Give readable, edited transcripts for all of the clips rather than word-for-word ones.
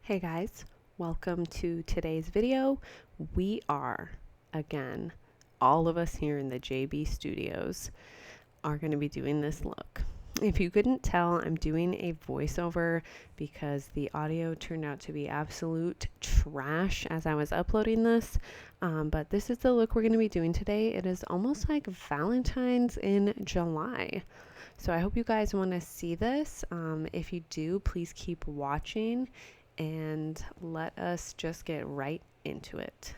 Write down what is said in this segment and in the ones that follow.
Hey guys, welcome to today's video. We are, again, all of us here in the JB studios are going to be doing this look. If you couldn't tell, I'm doing a voiceover because the audio turned out to be absolute trash as I was uploading this. But this is the look we're going to be doing today. It is almost like Valentine's in July. So I hope you guys want to see this. If you do, please keep watching and let us just get right into it.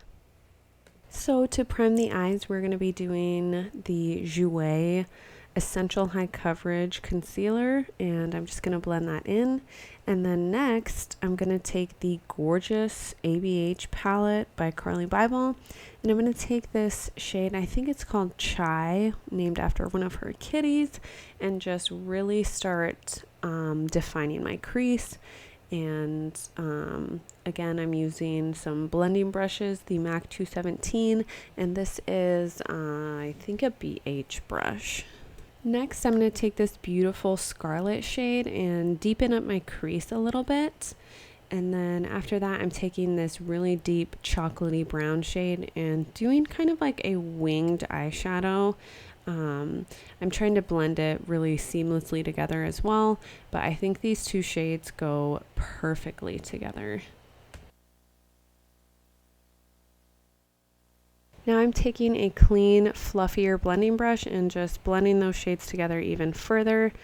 So to prime the eyes, we're going to be doing the Jouer Essential High Coverage Concealer, and I'm just going to blend that in. And then next, I'm going to take the gorgeous ABH palette by Abhxcarlibybel, and I'm going to take this shade, I think it's called Chai, named after one of her kitties, and just really start defining my crease. And again, I'm using some blending brushes, the MAC 217, and this is I think a BH brush. Next, I'm going to take this beautiful scarlet shade and deepen up my crease a little bit. And then after that, I'm taking this really deep chocolatey brown shade and doing kind of like a winged eyeshadow. I'm trying to blend it really seamlessly together as well, but I think these two shades go perfectly together. Now I'm taking a clean, fluffier blending brush and just blending those shades together even further.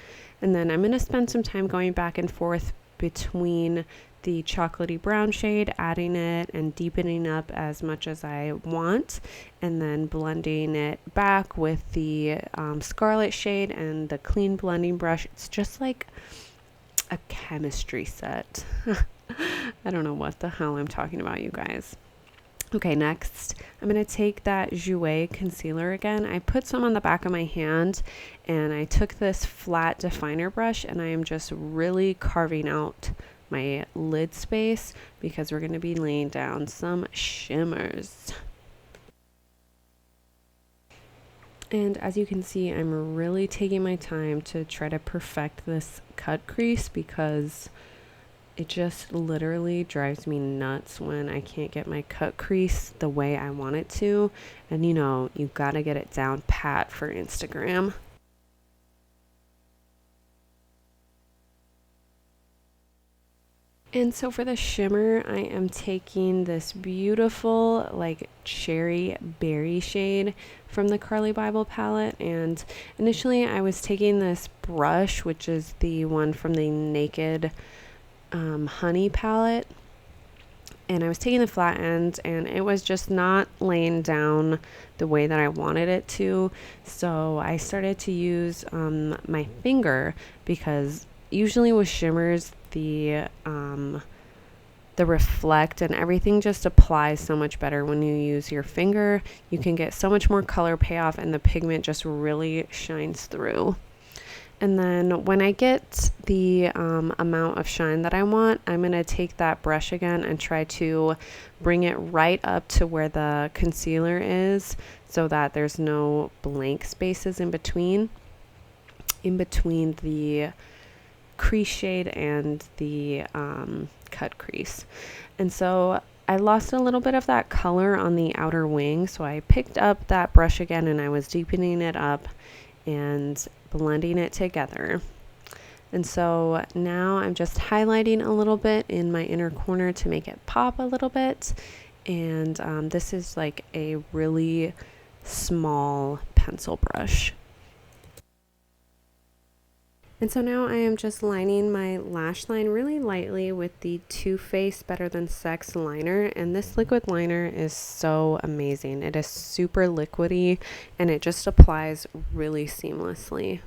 And then I'm going to spend some time going back and forth between the chocolatey brown shade, adding it and deepening up as much as I want, and then blending it back with the scarlet shade and the clean blending brush. It's just like a chemistry set. I don't know what the hell I'm talking about, you guys. Okay, next, I'm going to take that Jouer concealer again. I put some on the back of my hand, and I took this flat definer brush, and I am just really carving out my lid space because we're going to be laying down some shimmers. And as you can see, I'm really taking my time to try to perfect this cut crease because it just literally drives me nuts when I can't get my cut crease the way I want it to. And you know, you gotta get it down pat for Instagram. And so for the shimmer, I am taking this beautiful like cherry berry shade from the Abhxcarlibybel palette. And initially I was taking this brush, which is the one from the Naked Honey palette. And I was taking the flat end and it was just not laying down the way that I wanted it to. So I started to use my finger because usually with shimmers, the reflect and everything just applies so much better when you use your finger. You can get so much more color payoff and the pigment just really shines through. And then when I get the amount of shine that I want, I'm going to take that brush again and try to bring it right up to where the concealer is so that there's no blank spaces in between the crease shade and the cut crease. And so I lost a little bit of that color on the outer wing, so I picked up that brush again and I was deepening it up and blending it together. And so now I'm just highlighting a little bit in my inner corner to make it pop a little bit. And this is like a really small pencil brush. And so now I am just lining my lash line really lightly with the Too Faced Better Than Sex liner. And this liquid liner is so amazing. It is super liquidy and it just applies really seamlessly.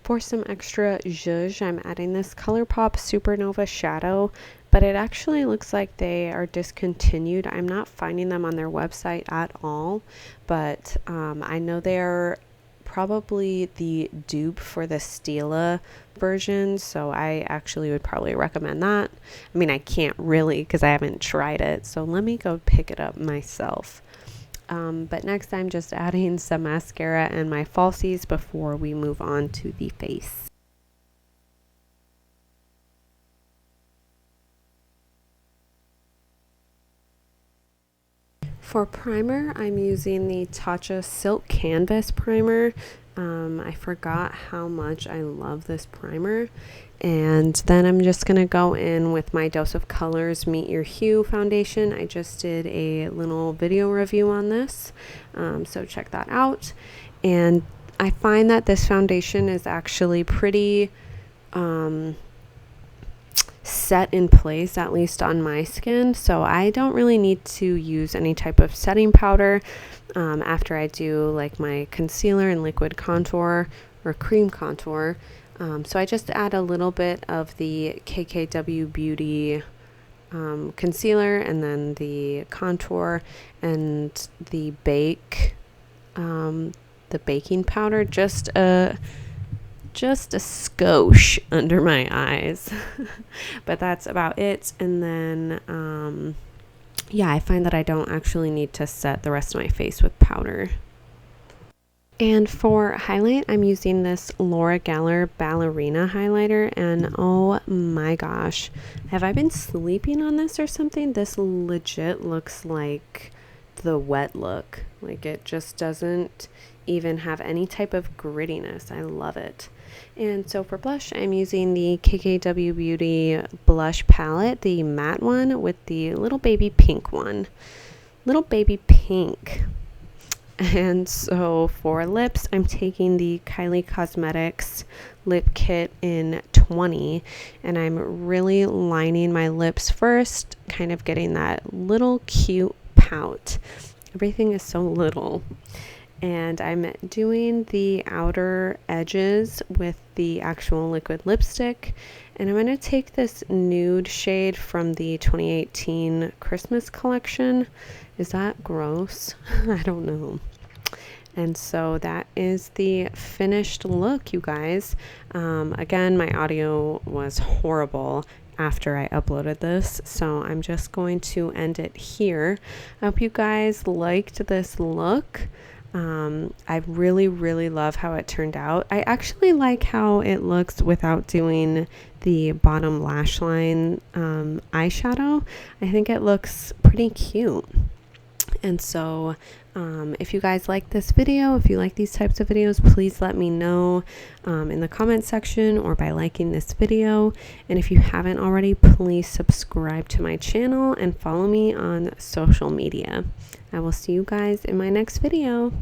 For some extra zhuzh, I'm adding this ColourPop Supernova Shadow, but it actually looks like they are discontinued. I'm not finding them on their website at all, but I know they're probably the dupe for the Stila version, so I actually would probably recommend that. I mean, I can't really because I haven't tried it, so let me go pick it up myself. But next I'm just adding some mascara and my falsies before we move on to the face. For primer, I'm using the Tatcha Silk Canvas Primer. I forgot how much I love this primer. And then I'm just going to go in with my Dose of Colors Meet Your Hue foundation. I just did a little video review on this, so check that out. And I find that this foundation is actually pretty set in place, at least on my skin, so I don't really need to use any type of setting powder after I do like my concealer and liquid contour or cream contour. So I just add a little bit of the KKW Beauty concealer and then the contour and the baking powder, just a skosh under my eyes. But that's about it. And then yeah, I find that I don't actually need to set the rest of my face with powder. And for highlight, I'm using this Laura Geller Ballerina highlighter, and oh my gosh, have I been sleeping on this or something? This legit looks like the wet look. Like, it just doesn't even have any type of grittiness. I love it. And so for blush, I'm using the KKW Beauty blush palette, the matte one with the little baby pink one. Little baby pink. And so for lips, I'm taking the Kylie Cosmetics lip kit in 20, and I'm really lining my lips first, kind of getting that little cute pout. Everything is so little. And I'm doing the outer edges with the actual liquid lipstick. And I'm going to take this nude shade from the 2018 Christmas collection. Is that gross? I don't know. And so that is the finished look, you guys. Again, my audio was horrible after I uploaded this, so I'm just going to end it here. I hope you guys liked this look. I really love how it turned out. I actually like how it looks without doing the bottom lash line eyeshadow. I think it looks pretty cute. And so if you guys like this video, if you like these types of videos, please let me know in the comment section or by liking this video. And if you haven't already, please subscribe to my channel and follow me on social media. I will see you guys in my next video.